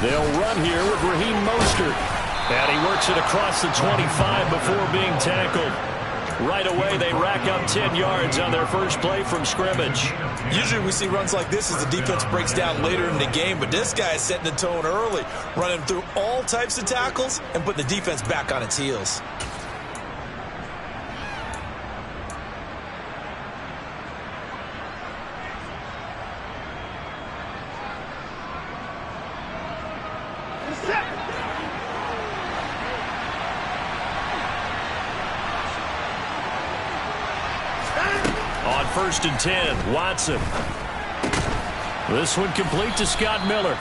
They'll run here with Raheem Mostert. And he works it across the 25 before being tackled. Right away, they rack up 10 yards on their first play from scrimmage. Usually we see runs like this as the defense breaks down later in the game, but this guy is setting the tone early, running through all types of tackles and putting the defense back on its heels. On 1st and 10, Watson. This one complete to Scott Miller.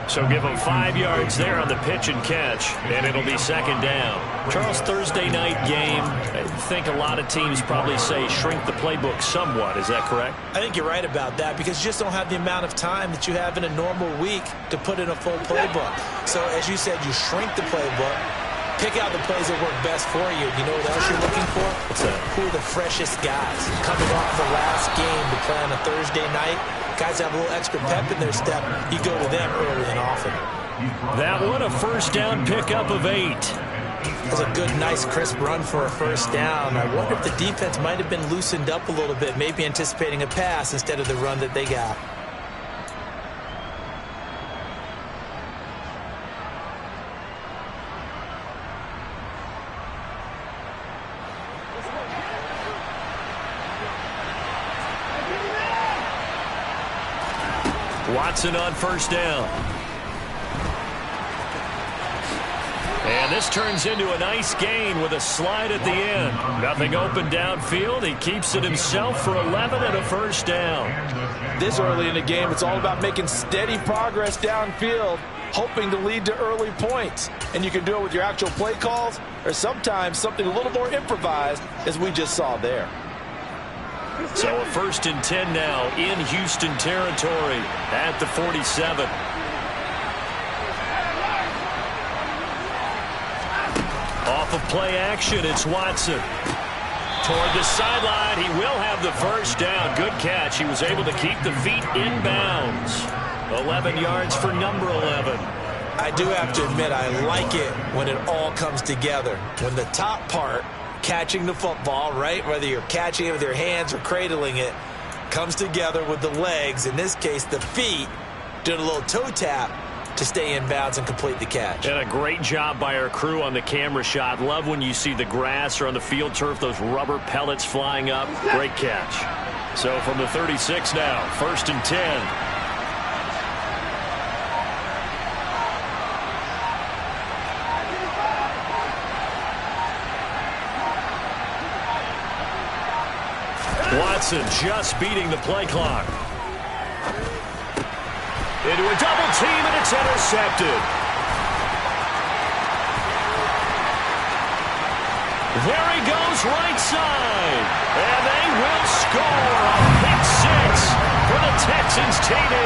So give him 5 yards there on the pitch and catch, and it'll be 2nd down. Charles, Thursday night game, I think a lot of teams probably say shrink the playbook somewhat. Is that correct? I think you're right about that because you just don't have the amount of time that you have in a normal week to put in a full playbook. So as you said, you shrink the playbook. Pick out the plays that work best for you. You know what else you're looking for? Who are the freshest guys coming off the last game to play on a Thursday night? Guys have a little extra pep in their step. You go to them early and often. That one, a 1st down pickup of 8. That's a good, nice, crisp run for a 1st down. I wonder if the defense might have been loosened up a little bit, maybe anticipating a pass instead of the run that they got. Watson on 1st down. And this turns into a nice gain with a slide at the end. Nothing open downfield. He keeps it himself for 11 and a 1st down. This early in the game, it's all about making steady progress downfield, hoping to lead to early points. And you can do it with your actual play calls or sometimes something a little more improvised, as we just saw there. So a 1st and 10 now in Houston territory at the 47. Off of play action, it's Watson. Toward the sideline, he will have the 1st down. Good catch. He was able to keep the feet in bounds. 11 yards for number 11. I do have to admit, I like it when it all comes together. When the top part, catching the football, right, whether you're catching it with your hands or cradling it, comes together with the legs, in this case the feet, doing a little toe tap to stay in bounds and complete the catch. And a great job by our crew on the camera shot. Love when you see the grass or on the field turf, those rubber pellets flying up. Great catch. So from the 36 now, 1st and 10. Watson just beating the play clock. Into a double team, and it's intercepted. There he goes, right side. And they will score a pick 6 for the Texans TD.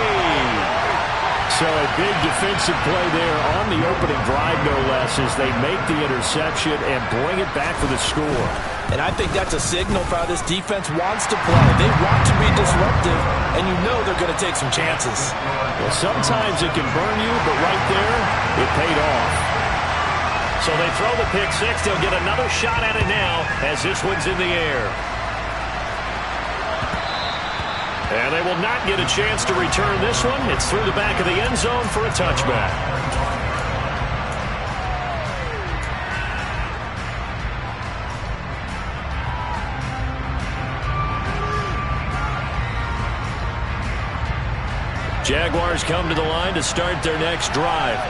So a big defensive play there on the opening drive, no less, as they make the interception and bring it back for the score. And I think that's a signal for how this defense wants to play. They want to be disruptive, and you know they're going to take some chances. Well, sometimes it can burn you, but right there, it paid off. So they throw the pick 6. They'll get another shot at it now as this one's in the air. And they will not get a chance to return this one. It's through the back of the end zone for a touchback. Jaguars come to the line to start their next drive.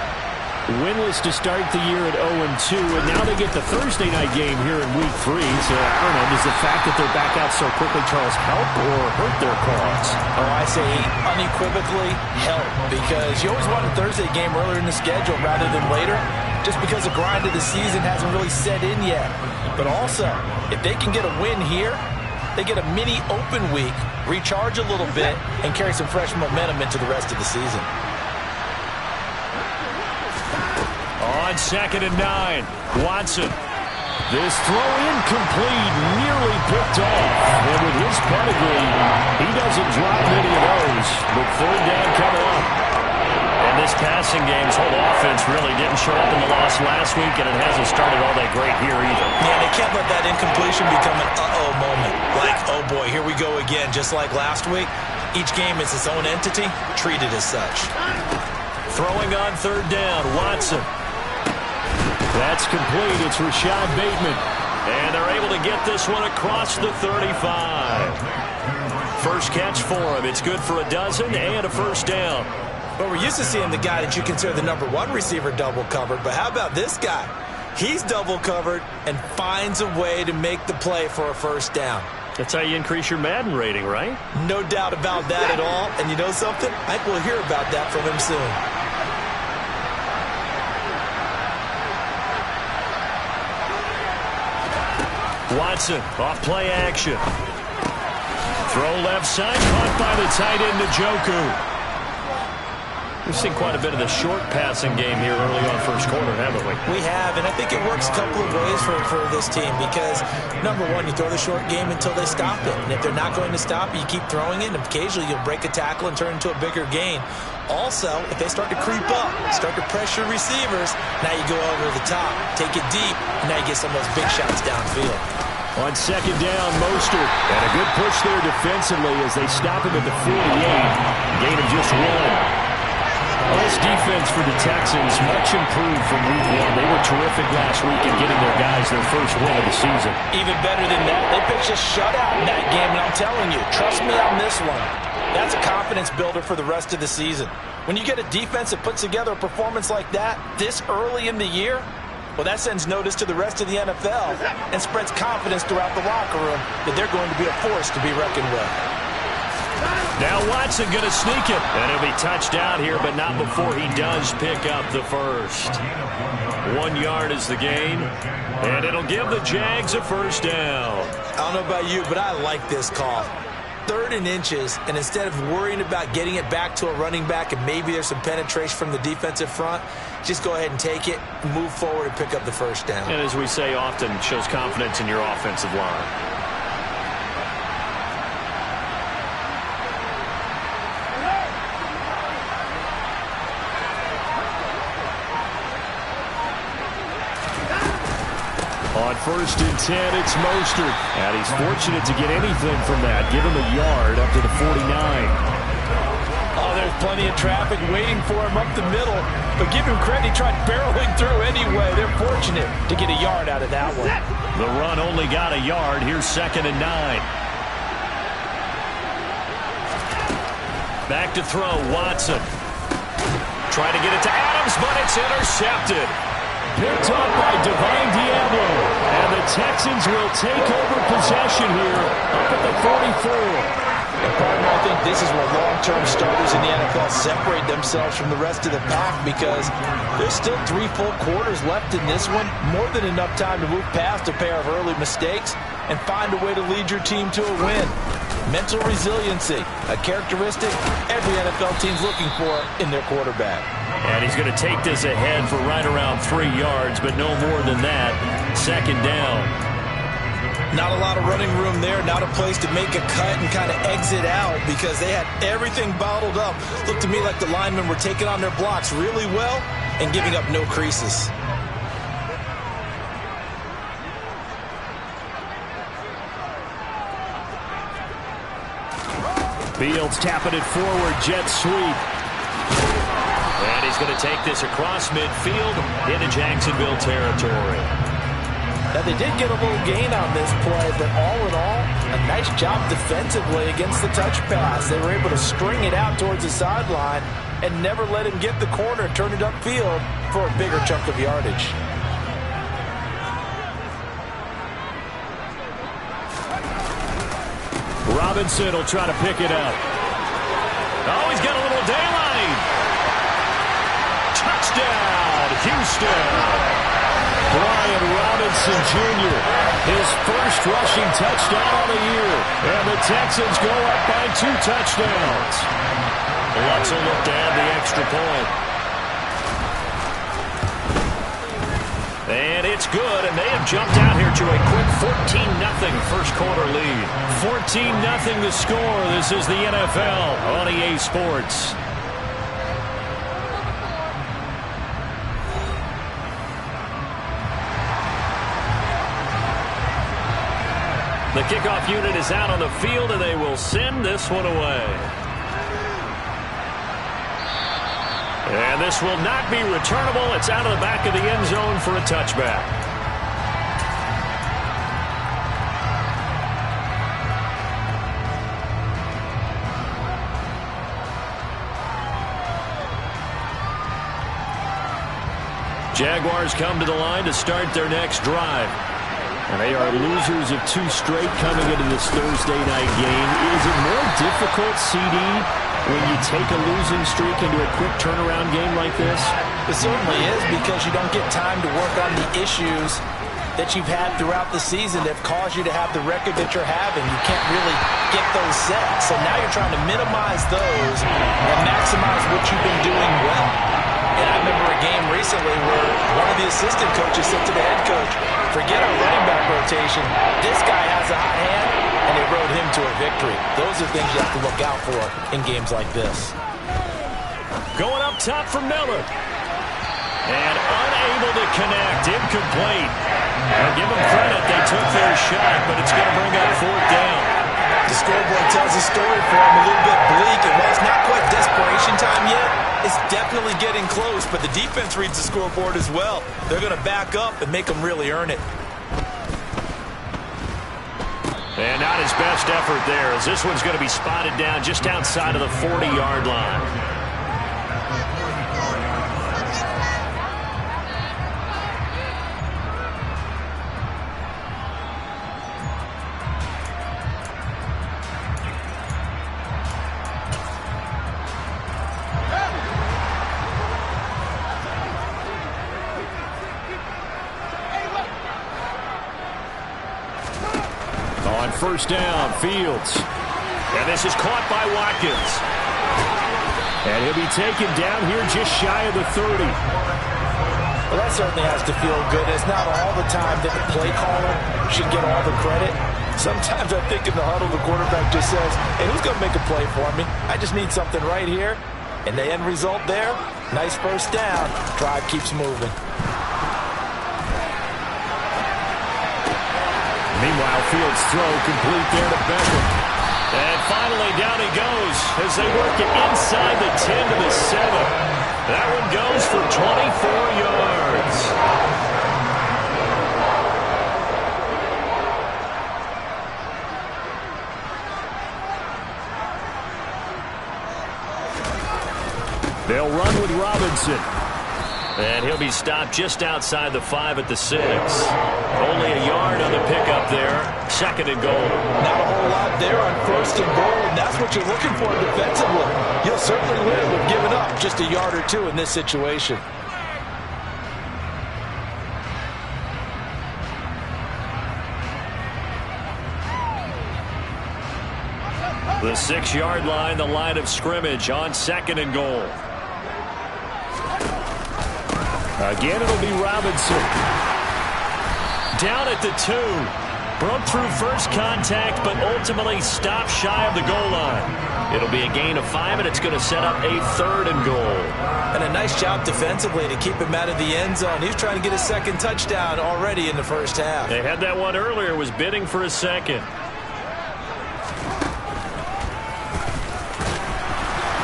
Winless to start the year at 0-2, and now they get the Thursday night game here in Week 3. So, I don't know, does the fact that they're back out so quickly, Charles, help or hurt their cause? Oh, I say unequivocally help, because you always want a Thursday game earlier in the schedule rather than later, just because the grind of the season hasn't really set in yet. But also, if they can get a win here, they get a mini open week, recharge a little bit, and carry some fresh momentum into the rest of the season. On 2nd and 9, Watson. This throw incomplete, nearly picked off. And with his pedigree, he doesn't drop many of those. But 3rd down coming up. And this passing game, his whole offense really didn't show up in the loss last week, and it hasn't started all that great here either. Yeah, they can't let that incompletion become an uh-oh moment. Like, oh boy, here we go again. Just like last week, each game is its own entity, treated as such. Throwing on third down, Watson. That's complete. It's Rashad Bateman. And they're able to get this one across the 35. First catch for him. It's good for a dozen and a first down. Well, we're used to seeing the guy that you consider the #1 receiver double covered, but how about this guy? He's double covered and finds a way to make the play for a first down. That's how you increase your Madden rating, right? No doubt about that at all. And you know something? I think we'll hear about that from him soon. Watson, off play action. Throw left side, caught by the tight end, Njoku. We've seen quite a bit of the short passing game here early on first quarter, haven't we? We have, and I think it works a couple of ways for this team because, number one, you throw the short game until they stop it. And if they're not going to stop it, you keep throwing it, and occasionally you'll break a tackle and turn into a bigger gain. Also, if they start to creep up, start to pressure receivers, now you go over the top, take it deep, and now you get some of those big shots downfield. On second down, Mostert. And a good push there defensively as they stop him at the 48. Gain of just one. Well, this defense for the Texans, much improved from week one. They were terrific last week in getting their guys their first win of the season. Even better than that, they pitched a shutout in that game, and I'm telling you, trust me on this one. That's a confidence builder for the rest of the season. When you get a defense that puts together a performance like that this early in the year, well, that sends notice to the rest of the NFL and spreads confidence throughout the locker room that they're going to be a force to be reckoned with. Now Watson going to sneak it. And he'll be touched out here, but not before he does pick up the first. 1 yard is the gain, and it'll give the Jags a first down. I don't know about you, but I like this call. 3rd and inches, and instead of worrying about getting it back to a running back and maybe there's some penetration from the defensive front, just go ahead and take it, move forward, and pick up the first down. And as we say often, it shows confidence in your offensive line. On 1st and 10, it's Mostert. And he's fortunate to get anything from that. Give him a yard up to the 49. Oh, there's plenty of traffic waiting for him up the middle. But give him credit, he tried barreling through anyway. They're fortunate to get a yard out of that one. The run only got a yard. Here's 2nd and 9. Back to throw, Watson. Trying to get it to Adams, but it's intercepted. Picked up by Divine Diablo. And the Texans will take over possession here up at the 44. And partner, I think this is where long-term starters in the NFL separate themselves from the rest of the pack because there's still 3 full quarters left in this one. More than enough time to move past a pair of early mistakes and find a way to lead your team to a win. Mental resiliency, a characteristic every NFL team's looking for in their quarterback. And he's going to take this ahead for right around 3 yards, but no more than that. 2nd down. Not a lot of running room there, not a place to make a cut and kind of exit out because they had everything bottled up. Looked to me like the linemen were taking on their blocks really well and giving up no creases. Fields tapping it forward, jet sweep. And he's going to take this across midfield into Jacksonville territory. Now, they did get a little gain on this play, but all in all, a nice job defensively against the touch pass. They were able to string it out towards the sideline and never let him get the corner and turn it upfield for a bigger chunk of yardage. Robinson will try to pick it up. Oh, he's got a little daylight. Touchdown, Houston. Brian Robinson Jr., his first rushing touchdown of the year. And the Texans go up by 2 touchdowns. Let's look to add the extra point. And it's good, and they have jumped out here to a quick 14-0 first quarter lead. 14-0 the score. This is the NFL on EA Sports. The kickoff unit is out on the field, and they will send this one away. And this will not be returnable. It's out of the back of the end zone for a touchback. Jaguars come to the line to start their next drive. And they are losers of 2 straight coming into this Thursday night game. Is it more difficult, CD, when you take a losing streak into a quick turnaround game like this? It certainly is, because you don't get time to work on the issues that you've had throughout the season that have caused you to have the record that you're having. You can't really get those set. So now you're trying to minimize those and maximize what you've been doing well. And I remember a game recently where one of the assistant coaches said to the head coach, forget our running back rotation. This guy has a hot hand, and they rode him to a victory. Those are things you have to look out for in games like this. Going up top for Miller. And unable to connect. Incomplete. I'll give them credit. They took their shot, but it's going to bring up 4th down. The scoreboard tells a story for him, a little bit bleak. And while it's not quite desperation time yet, it's definitely getting close. But the defense reads the scoreboard as well. They're going to back up and make them really earn it. And not his best effort there, as this one's going to be spotted down just outside of the 40-yard line. On 1st down, Fields. And this is caught by Watkins. And he'll be taken down here just shy of the 30. Well, that certainly has to feel good. It's not all the time that the play caller should get all the credit. Sometimes I think in the huddle, the quarterback just says, hey, who's going to make a play for me? I just need something right here. And the end result there, nice 1st down. Drive keeps moving. Meanwhile, Fields' throw complete there to Beckham. And finally, down he goes as they work it inside the 10 to the 7. That one goes for 24 yards. They'll run with Robinson. And he'll be stopped just outside the 5 at the 6. Only a yard on the pickup there. 2nd and goal. Not a whole lot there on 1st and goal, and that's what you're looking for defensively. You'll certainly live with giving up just a yard or 2 in this situation. The 6-yard line, the line of scrimmage on 2nd and goal. Again, it'll be Robinson. Down at the 2. Broke through first contact, but ultimately stopped shy of the goal line. It'll be a gain of 5, and it's going to set up a 3rd and goal. And a nice job defensively to keep him out of the end zone. He's trying to get a 2nd touchdown already in the 1st half. They had that one earlier, was bidding for a 2nd.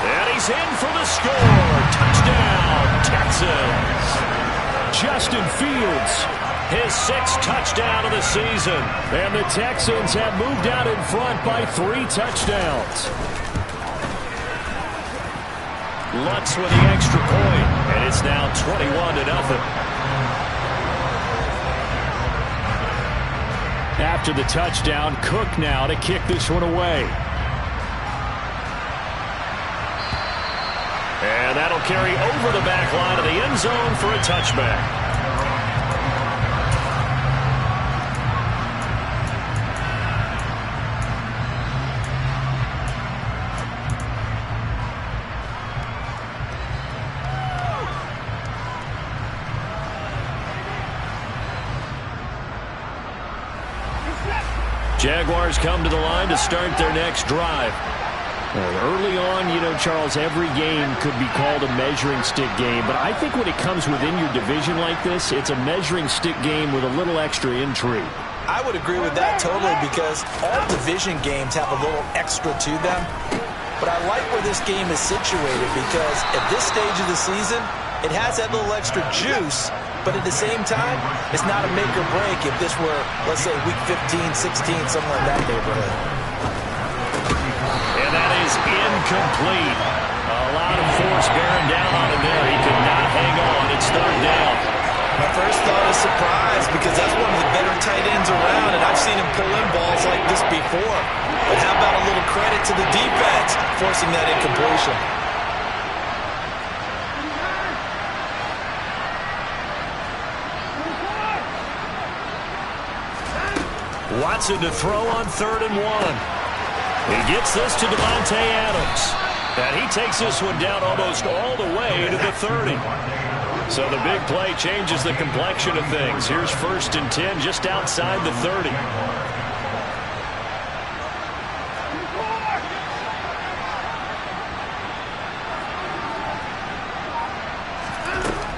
And he's in for the score. Touchdown, Texans. Justin Fields, his 6th touchdown of the season. And the Texans have moved out in front by 3 touchdowns. Lutz with the extra point, and it's now 21-0. After the touchdown, Cook now to kick this one away. And that'll carry over the back line of the end zone for a touchback. Jaguars come to the line to start their next drive. Early on, you know, Charles, every game could be called a measuring stick game. But I think when it comes within your division like this, it's a measuring stick game with a little extra intrigue. I would agree with that totally because all division games have a little extra to them. But I like where this game is situated because at this stage of the season, it has that little extra juice, but at the same time, it's not a make or break if this were, let's say, week 15, 16, somewhere in that neighborhood. And that is incomplete. A lot of force bearing down on him there. He could not hang on. It's third down. My first thought is surprise because that's one of the better tight ends around, and I've seen him pull in balls like this before. But how about a little credit to the defense forcing that incompletion? Watson to throw on 3rd and 1. He gets this to Devontae Adams. And he takes this one down almost all the way to the 30. So the big play changes the complexion of things. Here's 1st and 10 just outside the 30.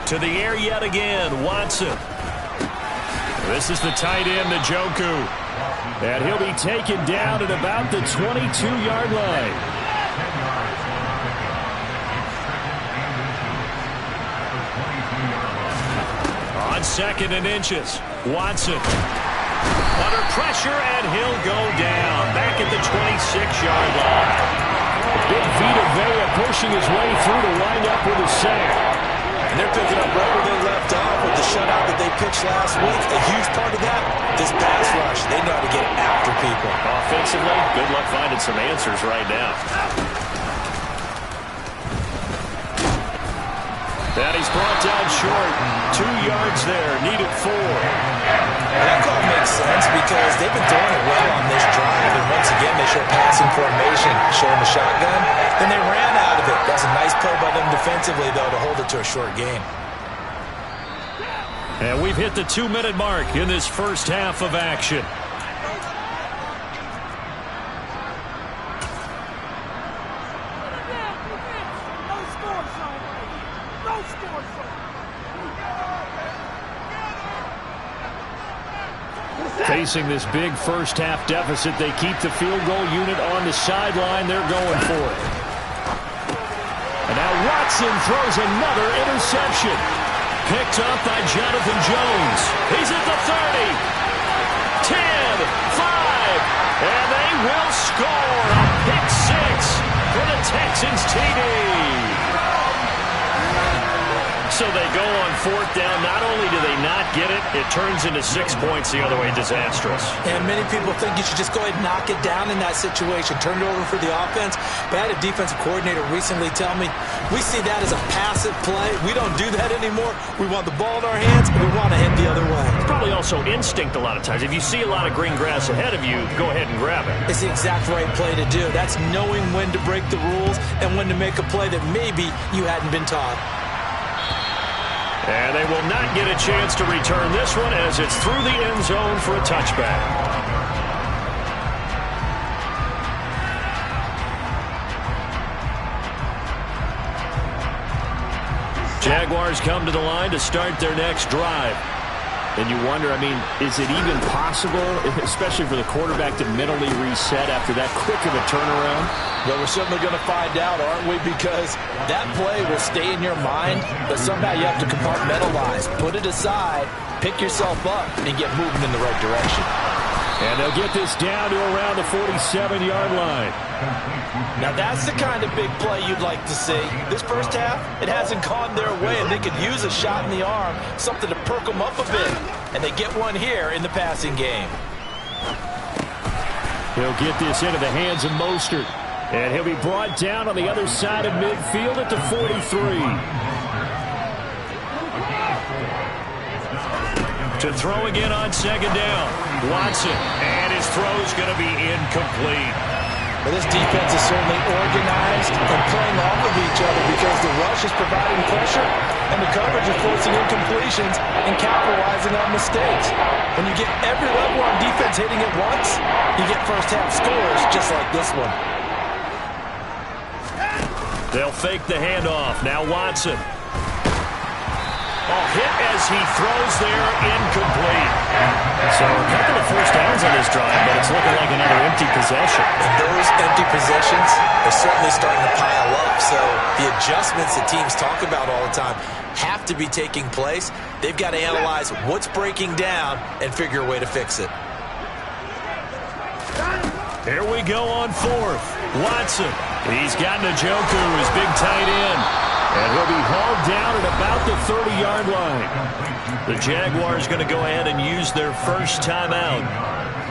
To the air yet again, Watson. This is the tight end, Njoku. And he'll be taken down at about the 22-yard line. On 2nd and inches, Watson. Under pressure, and he'll go down. Back at the 26-yard line. Big Vita Vea pushing his way through to wind up with a sack. And they're picking up right where they left off with the shutout that they pitched last week. A huge part of that, this pass rush. They know how to get after people. Offensively, good luck finding some answers right now. And he's brought down short. 2 yards there, needed 4. That call makes sense because they've been throwing it well on this drive. And once again, they show passing formation, showing the shotgun. Then they ran out of it. That's a nice play by them defensively, though, to hold it to a short game. And we've hit the 2-minute mark in this first half of action. Facing this big first-half deficit, they keep the field goal unit on the sideline. They're going for it. And now Watson throws another interception. Picked up by Jonathan Jones. He's at the 30. 10, 5, and they will score a pick 6 for the Texans TD. So they go on 4th down. Not only do they not get it, it turns into 6 points the other way. Disastrous. And many people think you should just go ahead and knock it down in that situation. Turn it over for the offense. But I had a defensive coordinator recently tell me, we see that as a passive play. We don't do that anymore. We want the ball in our hands, and we want to head the other way. It's probably also instinct a lot of times. If you see a lot of green grass ahead of you, go ahead and grab it. It's the exact right play to do. That's knowing when to break the rules and when to make a play that maybe you hadn't been taught. And they will not get a chance to return this one as it's through the end zone for a touchback. Jaguars come to the line to start their next drive. And you wonder, I mean, is it even possible, especially for the quarterback, to mentally reset after that quick of a turnaround? Well, we're certainly going to find out, aren't we? Because that play will stay in your mind, but somehow you have to compartmentalize. Put it aside, pick yourself up, and get moving in the right direction. And they'll get this down to around the 47-yard line. Now, that's the kind of big play you'd like to see. This first half, it hasn't gone their way, and they could use a shot in the arm, something to perk them up a bit. And they get one here in the passing game. He'll get this into the hands of Mostert. And he'll be brought down on the other side of midfield at the 43. To throw again on 2nd down. Watson. And his throw's going to be incomplete. Well, this defense is certainly organized and playing off of each other because the rush is providing pressure and the coverage is forcing incompletions and capitalizing on mistakes. When you get every level on defense hitting it once, you get first-half scores just like this one. They'll fake the handoff. Now Watson. Oh, hit as he throws there, incomplete. So a couple of first downs on this drive, but it's looking like another empty possession. And those empty possessions are certainly starting to pile up. So the adjustments that teams talk about all the time have to be taking place. They've got to analyze what's breaking down and figure a way to fix it. Here we go on fourth. Watson. He's got Njoku, his big tight end. And he'll be hauled down at about the 30-yard line. The Jaguars going to go ahead and use their first timeout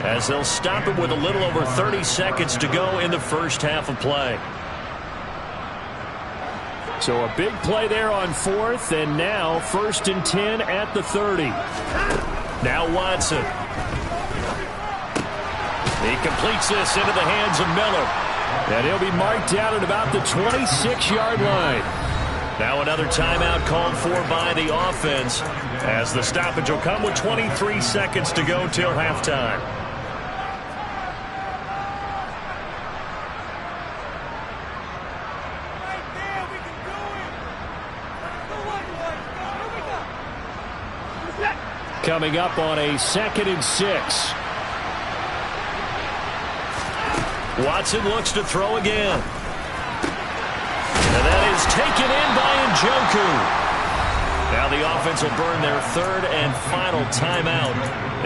as they'll stop it with a little over 30 seconds to go in the first half of play. So a big play there on fourth, and now 1st and 10 at the 30. Now Watson. He completes this into the hands of Miller. And he'll be marked down at about the 26-yard line. Now another timeout called for by the offense as the stoppage will come with 23 seconds to go till halftime. Coming up on a 2nd and 6. Watson looks to throw again. And that is taken in by Njoku. Now the offense will burn their 3rd and final timeout.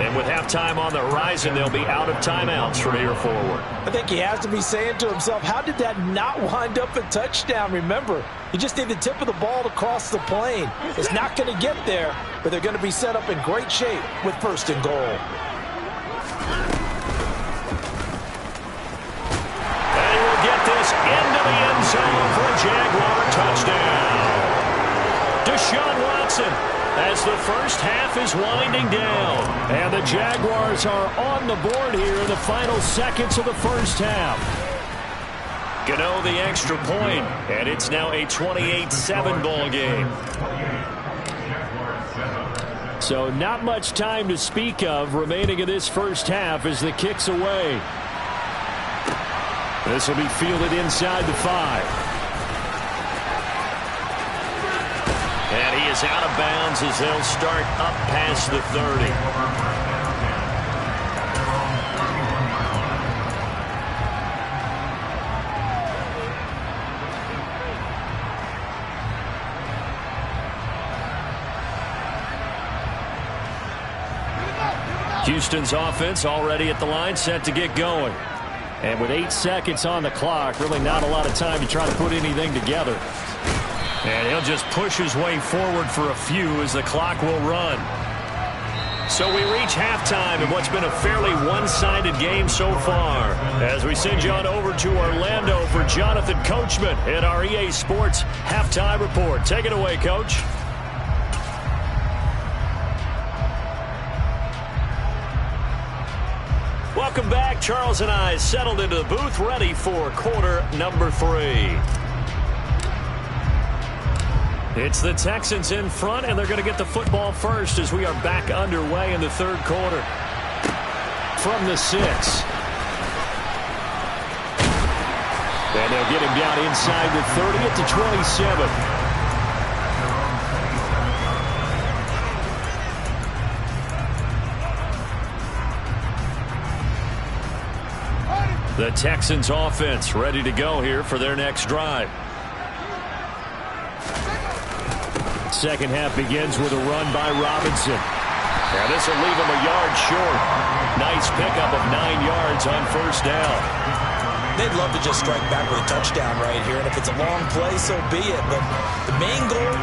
And with halftime on the horizon, they'll be out of timeouts from here forward. I think he has to be saying to himself, how did that not wind up a touchdown? Remember, you just need the tip of the ball to cross the plane. It's not going to get there, but they're going to be set up in great shape with 1st and goal. Into the end zone for a Jaguar touchdown. Deshaun Watson as the first half is winding down. And the Jaguars are on the board here in the final seconds of the first half. Gano the extra point, and it's now a 28-7 ball game. So not much time to speak of remaining in this first half as the kick's away. This will be fielded inside the 5. And he is out of bounds as they'll start up past the 30. Houston's offense already at the line, set to get going. And with 8 seconds on the clock, really not a lot of time to try to put anything together. And he'll just push his way forward for a few as the clock will run. So we reach halftime in what's been a fairly one-sided game so far. As we send you on over to Orlando for Jonathan Coachman at our EA Sports Halftime Report. Take it away, Coach. Welcome back. Charles and I settled into the booth, ready for quarter number 3. It's the Texans in front, and they're going to get the football first as we are back underway in the 3rd quarter. From the 6. And they'll get him down inside the 30 at the 27. The Texans offense ready to go here for their next drive. Second half begins with a run by Robinson. Now this will leave him a yard short. Nice pickup of 9 yards on 1st down. They'd love to just strike back with a touchdown right here, and if it's a long play, so be it. But the main goal,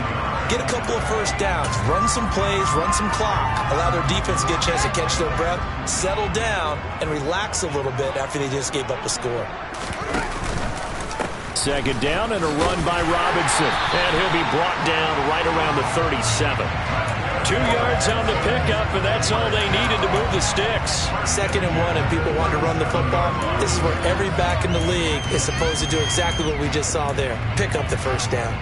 get a couple of first downs, run some plays, run some clock, allow their defense to get a chance to catch their breath, settle down, and relax a little bit after they just gave up a score. Second down and a run by Robinson. And he'll be brought down right around the 37. 2 yards on the pickup, and that's all they needed to move the sticks. 2nd and 1, and people want to run the football. This is where every back in the league is supposed to do exactly what we just saw there. Pick up the first down.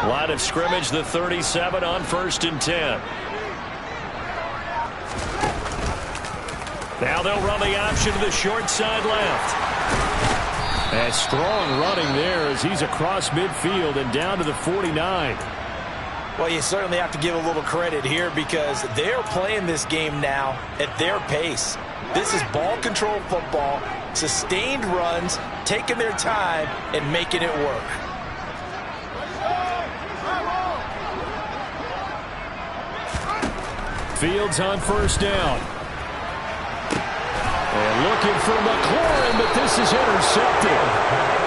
Line of scrimmage, the 37 on 1st and 10. Now they'll run the option to the short side left. And strong running there as he's across midfield and down to the 49. Well, you certainly have to give a little credit here because they're playing this game now at their pace. This is ball control football, sustained runs, taking their time and making it work. Fields on 1st down. And looking for McLaurin, but this is intercepted.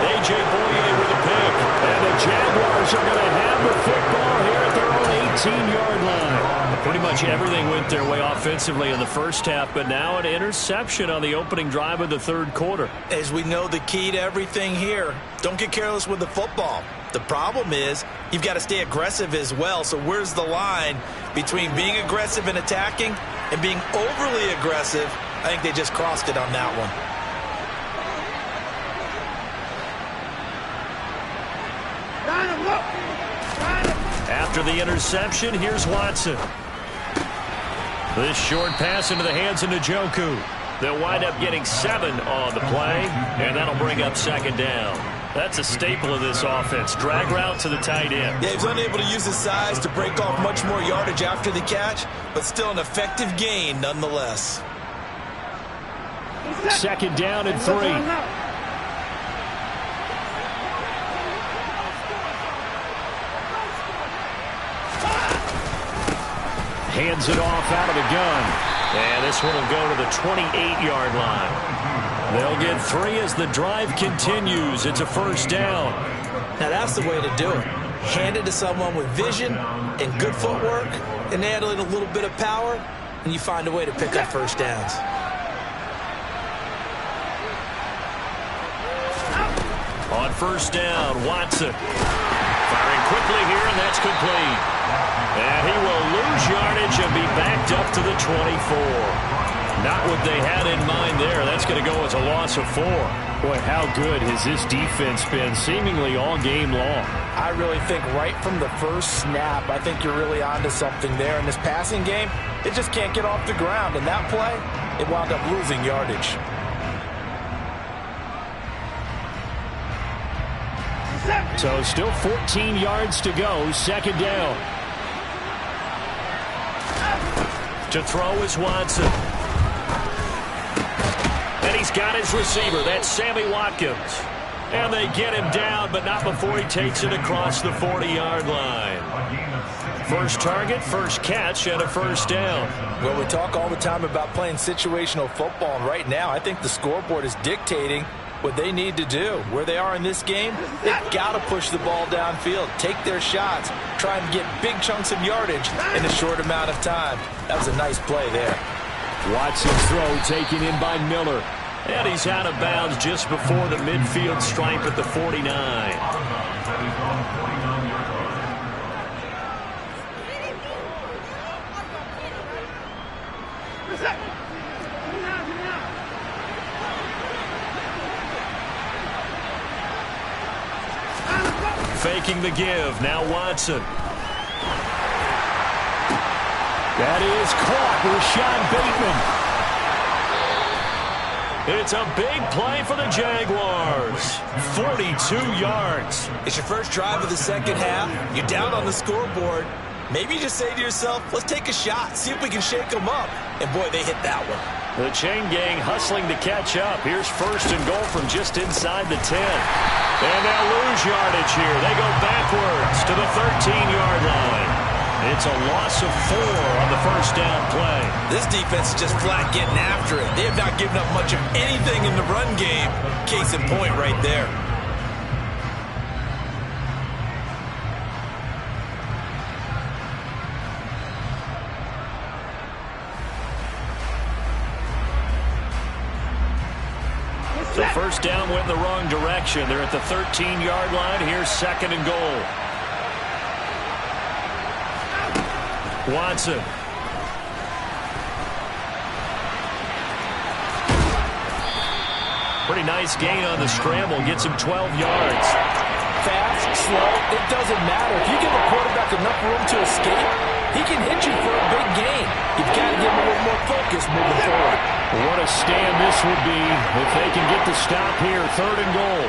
A.J. Boye with a pick. And the Jaguars are going to have the football here at their own 18-yard line. Pretty much everything went their way offensively in the first half, but now an interception on the opening drive of the 3rd quarter. As we know, the key to everything here, don't get careless with the football. The problem is you've got to stay aggressive as well. So where's the line between being aggressive and attacking and being overly aggressive? I think they just crossed it on that one. After the interception, here's Watson. This short pass into the hands of Njoku. They'll wind up getting 7 on the play, and that'll bring up 2nd down. That's a staple of this offense. Drag route to the tight end. Yeah, he's unable to use his size to break off much more yardage after the catch, but still an effective gain nonetheless. 2nd down and 3. Hands it off out of the gun. And this one will go to the 28-yard line. They'll get 3 as the drive continues. It's a 1st down. Now that's the way to do it. Hand it to someone with vision and good footwork, and add in a little bit of power, and you find a way to pick up 1st downs. On 1st down, Watson. Firing quickly here, and that's complete. And he will lose yardage and be backed up to the 24. Not what they had in mind there. That's going to go as a loss of 4. Boy, how good has this defense been seemingly all game long? I really think right from the first snap, I think you're really onto something there. In this passing game, it just can't get off the ground. And that play, it wound up losing yardage. So still 14 yards to go. 2nd down. To throw is Watson. And he's got his receiver. That's Sammy Watkins. And they get him down, but not before he takes it across the 40-yard line. First target, first catch, and a 1st down. Well, we talk all the time about playing situational football, and right now I think the scoreboard is dictating what they need to do. Where they are in this game, they've got to push the ball downfield, take their shots, try and get big chunks of yardage in a short amount of time. That was a nice play there. Watson's throw taken in by Miller. And he's out of bounds just before the midfield stripe at the 49. Faking the give. Now Watson. That is caught. Rashad Bateman. It's a big play for the Jaguars. 42 yards. It's your first drive of the 2nd half. You're down on the scoreboard. Maybe you just say to yourself, let's take a shot, see if we can shake them up. And boy, they hit that one. The chain gang hustling to catch up. Here's 1st and goal from just inside the 10. And they'll lose yardage here. They go backwards to the 13-yard line. It's a loss of 4 on the 1st down play. This defense is just flat getting after it. They have not given up much of anything in the run game. Case in point right there. The 1st down went in the wrong direction. They're at the 13-yard line. Here's 2nd and goal. Watson. Pretty nice gain on the scramble. Gets him 12 yards. Fast, slow, it doesn't matter. If you give a quarterback enough room to escape, he can hit you for a big gain. You've got to give him a little more focus moving forward. What a stand this would be if they can get the stop here. 3rd and goal.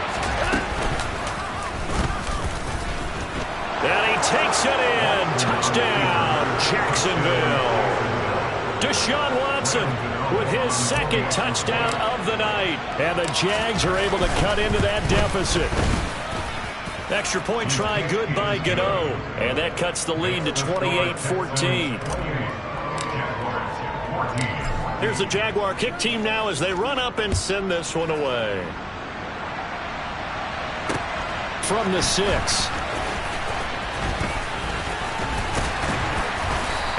And he takes it in. Touchdown, Jacksonville. Deshaun Watson with his 2nd touchdown of the night. And the Jags are able to cut into that deficit. Extra point try good by Gano. And that cuts the lead to 28-14. Here's the Jaguar kick team now as they run up and send this one away. From the 6.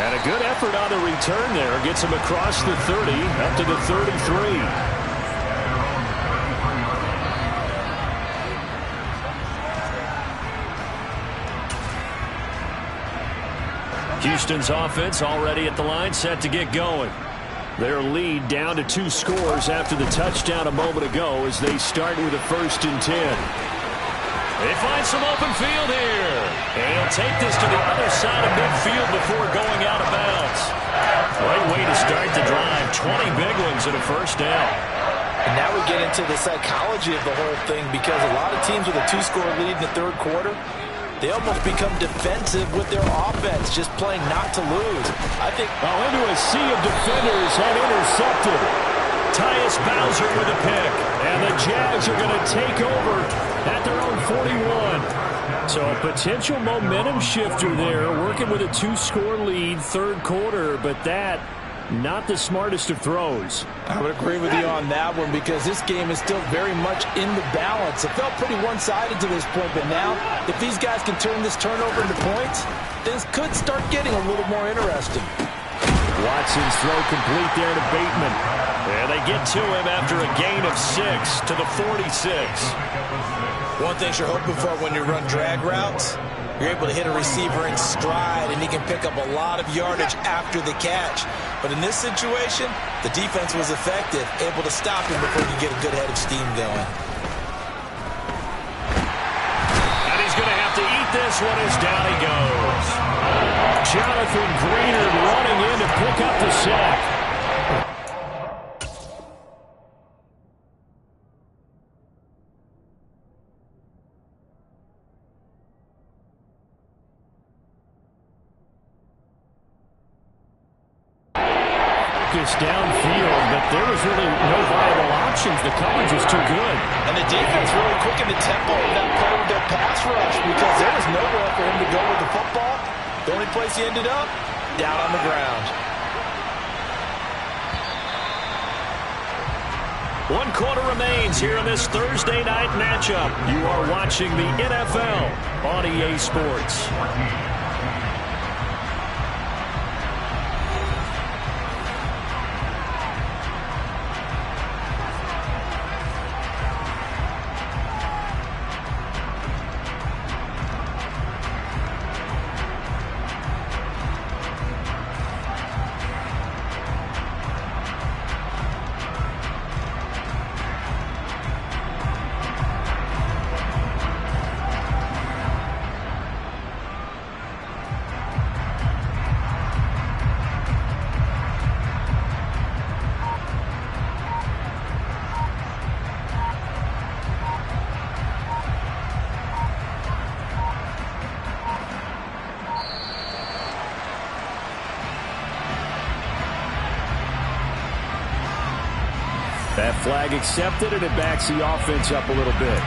And a good effort on the return there. Gets him across the 30, up to the 33. Houston's offense already at the line, set to get going. Their lead down to 2 scores after the touchdown a moment ago as they start with a 1st and 10. They find some open field here. And he'll take this to the other side of midfield before going out of bounds. Great way to start the drive. 20 big ones and a 1st down. And now we get into the psychology of the whole thing, because a lot of teams with a 2-score lead in the 3rd quarter, they almost become defensive with their offense, just playing not to lose. I think into a sea of defenders and intercepted. Tyus Bowser with a pick. And the Jags are going to take over at their own 41. So a potential momentum shifter there, working with a 2-score lead, 3rd quarter, but that not the smartest of throws. I would agree with you on that one, because this game is still very much in the balance. It felt pretty one-sided to this point, but now if these guys can turn this turnover into points, things could start getting a little more interesting. Watson's throw complete there to Bateman. And they get to him after a gain of 6 to the 46. One thing you're hoping for when you run drag routes, you're able to hit a receiver in stride, and he can pick up a lot of yardage after the catch. But in this situation, the defense was effective, able to stop him before you get a good head of steam going. And he's going to have to eat this one as down he goes. Jonathan Greener running in to pick up the sack. Downfield, but there was really no viable options. The coverage was too good. And the defense really quickened the tempo of that play with their pass rush, because there was nowhere for him to go with the football. The only place he ended up, down on the ground. 1 quarter remains here in this Thursday night matchup. You are watching the NFL on EA Sports. That flag accepted, and it backs the offense up a little bit.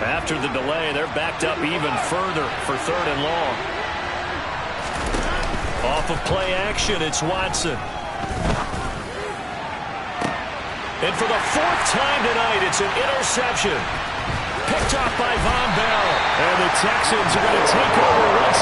After the delay, they're backed up even further for 3rd and long. Off of play action, it's Watson. And for the fourth time tonight, it's an interception. Picked off by Von Bell. And the Texans are going to take over once again.